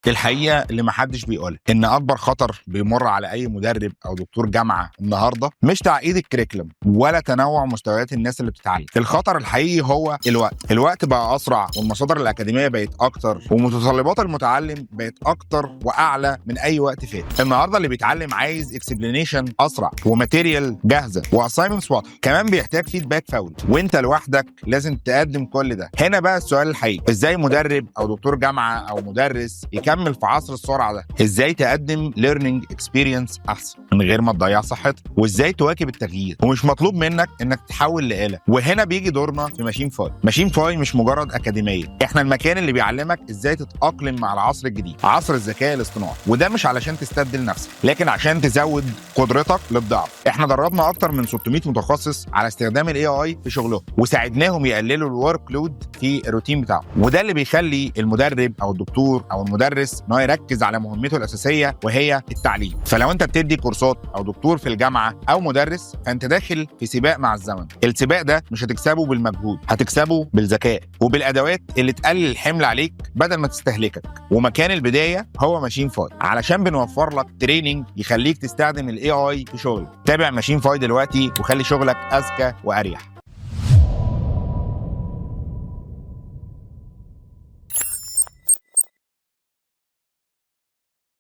الحقيقه اللي محدش بيقولها ان اكبر خطر بيمر على اي مدرب او دكتور جامعه النهارده مش تعقيد الكريكلم ولا تنوع مستويات الناس اللي بتتعلم. الخطر الحقيقي هو الوقت بقى اسرع، والمصادر الاكاديميه بقت اكتر، ومتطلبات المتعلم بقت اكتر واعلى من اي وقت فات. النهارده اللي بيتعلم عايز اكسبلينيشن اسرع وماتيريال جاهزه واساينمنتس واضحه، كمان بيحتاج فيدباك فوري، وانت لوحدك لازم تقدم كل ده. هنا بقى السؤال الحقيقي: ازاي مدرب او دكتور جامعه او مدرس يكمل في عصر السرعه ده؟ ازاي تقدم ليرنينج اكسبيرينس احسن من غير ما تضيع صحتك؟ وازاي تواكب التغيير ومش مطلوب منك انك تحول لآلة؟ وهنا بيجي دورنا في ماشين فاي. ماشين فاي مش مجرد اكاديميه، احنا المكان اللي بيعلمك ازاي تتاقلم مع العصر الجديد، عصر الذكاء الاصطناعي. وده مش علشان تستبدل نفسك، لكن عشان تزود قدرتك للضعف. احنا دربنا اكتر من 600 متخصص على استخدام الاي اي في شغلهم، وساعدناهم يقللوا الورك لود في الروتين بتاعهم. وده اللي بيخلي المدرب او الدكتور او المدرس ان هو يركز على مهمته الاساسيه وهي التعليم. فلو انت بتدي كورسات او دكتور في الجامعه او مدرس، فانت داخل في سباق مع الزمن. السباق ده مش هتكسبه بالمجهود، هتكسبه بالذكاء وبالادوات اللي تقلل الحمل عليك بدل ما تستهلكك. ومكان البدايه هو ماشين فاي، علشان بنوفر لك تريننج يخليك تستخدم الاي اي في شغلك. تابع ماشين فاي دلوقتي وخلي شغلك اذكى واريح.